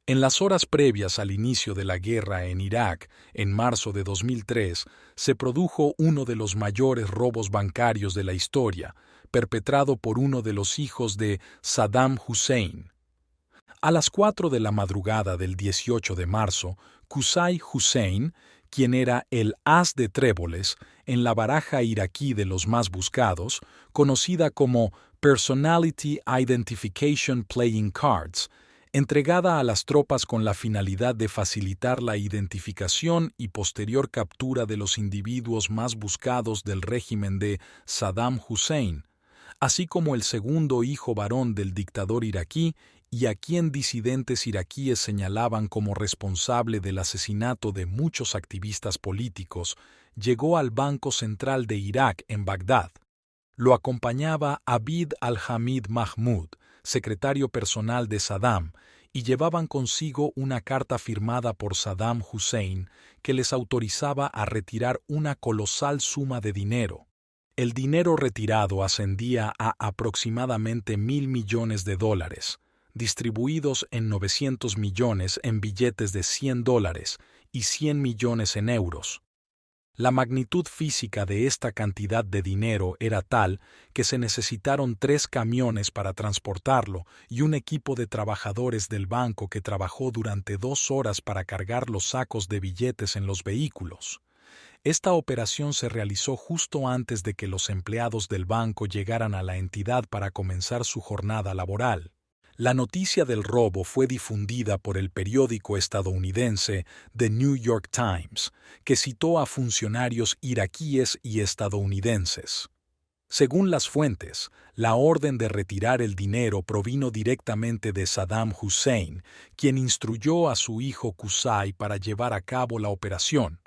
En las horas previas al inicio de la guerra en Irak, en marzo de 2003, se produjo uno de los mayores robos bancarios de la historia, perpetrado por uno de los hijos de Saddam Hussein. A las 4 de la madrugada del 18 de marzo, Qusay Hussein, quien era el as de tréboles en la baraja iraquí de los más buscados, conocida como Personality Identification Playing Cards, entregada a las tropas con la finalidad de facilitar la identificación y posterior captura de los individuos más buscados del régimen de Saddam Hussein, así como el segundo hijo varón del dictador iraquí y a quien disidentes iraquíes señalaban como responsable del asesinato de muchos activistas políticos, llegó al Banco Central de Irak en Bagdad. Lo acompañaba Abid al-Hamid Mahmoud, secretario personal de Saddam, y llevaban consigo una carta firmada por Saddam Hussein que les autorizaba a retirar una colosal suma de dinero. El dinero retirado ascendía a aproximadamente $1.000 millones, distribuidos en 900 millones en billetes de $100 y 100 millones en euros. La magnitud física de esta cantidad de dinero era tal que se necesitaron 3 camiones para transportarlo y un equipo de trabajadores del banco que trabajó durante 2 horas para cargar los sacos de billetes en los vehículos. Esta operación se realizó justo antes de que los empleados del banco llegaran a la entidad para comenzar su jornada laboral. La noticia del robo fue difundida por el periódico estadounidense The New York Times, que citó a funcionarios iraquíes y estadounidenses. Según las fuentes, la orden de retirar el dinero provino directamente de Saddam Hussein, quien instruyó a su hijo Qusay para llevar a cabo la operación.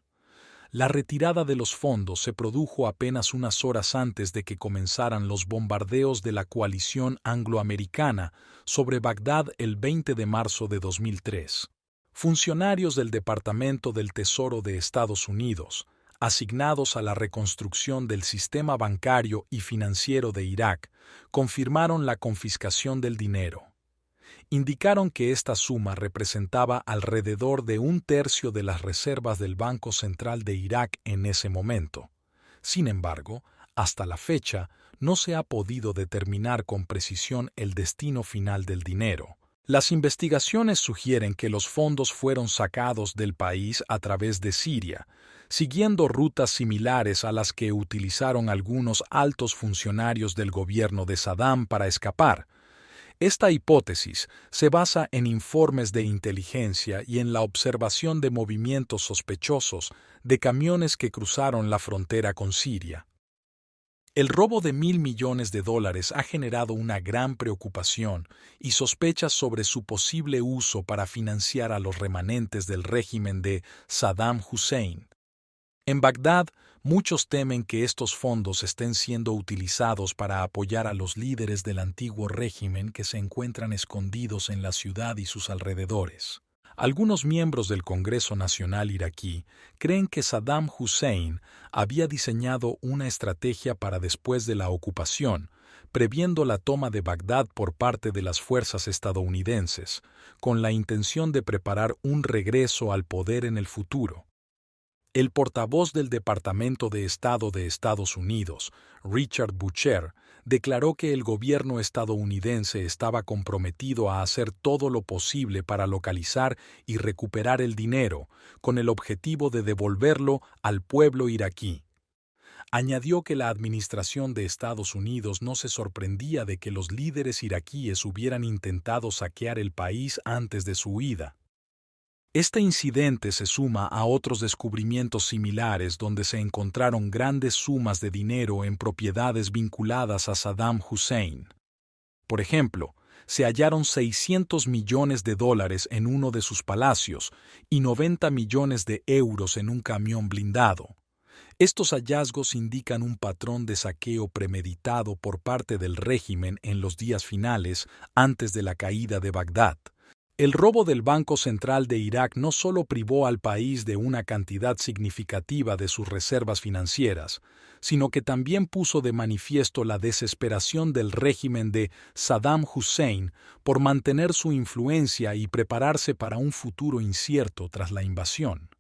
La retirada de los fondos se produjo apenas unas horas antes de que comenzaran los bombardeos de la coalición angloamericana sobre Bagdad el 20 de marzo de 2003. Funcionarios del Departamento del Tesoro de Estados Unidos, asignados a la reconstrucción del sistema bancario y financiero de Irak, confirmaron la confiscación del dinero. Indicaron que esta suma representaba alrededor de 1/3 de las reservas del Banco Central de Irak en ese momento. Sin embargo, hasta la fecha, no se ha podido determinar con precisión el destino final del dinero. Las investigaciones sugieren que los fondos fueron sacados del país a través de Siria, siguiendo rutas similares a las que utilizaron algunos altos funcionarios del gobierno de Saddam para escapar. Esta hipótesis se basa en informes de inteligencia y en la observación de movimientos sospechosos de camiones que cruzaron la frontera con Siria. El robo de $1.000 millones ha generado una gran preocupación y sospechas sobre su posible uso para financiar a los remanentes del régimen de Saddam Hussein. En Bagdad, muchos temen que estos fondos estén siendo utilizados para apoyar a los líderes del antiguo régimen que se encuentran escondidos en la ciudad y sus alrededores. Algunos miembros del Congreso Nacional iraquí creen que Saddam Hussein había diseñado una estrategia para después de la ocupación, previendo la toma de Bagdad por parte de las fuerzas estadounidenses, con la intención de preparar un regreso al poder en el futuro. El portavoz del Departamento de Estado de Estados Unidos, Richard Boucher, declaró que el gobierno estadounidense estaba comprometido a hacer todo lo posible para localizar y recuperar el dinero, con el objetivo de devolverlo al pueblo iraquí. Añadió que la administración de Estados Unidos no se sorprendía de que los líderes iraquíes hubieran intentado saquear el país antes de su huida. Este incidente se suma a otros descubrimientos similares donde se encontraron grandes sumas de dinero en propiedades vinculadas a Saddam Hussein. Por ejemplo, se hallaron $600 millones en uno de sus palacios y 90 millones de euros en un camión blindado. Estos hallazgos indican un patrón de saqueo premeditado por parte del régimen en los días finales antes de la caída de Bagdad. El robo del Banco Central de Irak no solo privó al país de una cantidad significativa de sus reservas financieras, sino que también puso de manifiesto la desesperación del régimen de Saddam Hussein por mantener su influencia y prepararse para un futuro incierto tras la invasión.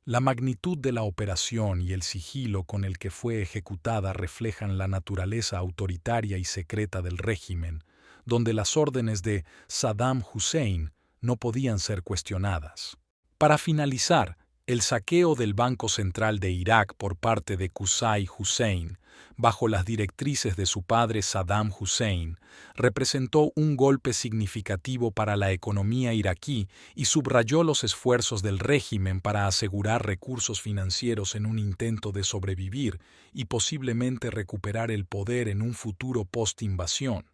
La magnitud de la operación y el sigilo con el que fue ejecutada reflejan la naturaleza autoritaria y secreta del régimen, donde las órdenes de Saddam Hussein no podían ser cuestionadas. Para finalizar, el saqueo del Banco Central de Irak por parte de Qusay Hussein, bajo las directrices de su padre Saddam Hussein, representó un golpe significativo para la economía iraquí y subrayó los esfuerzos del régimen para asegurar recursos financieros en un intento de sobrevivir y posiblemente recuperar el poder en un futuro post-invasión.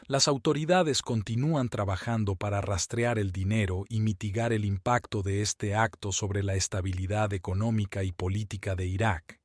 Las autoridades continúan trabajando para rastrear el dinero y mitigar el impacto de este acto sobre la estabilidad económica y política de Irak.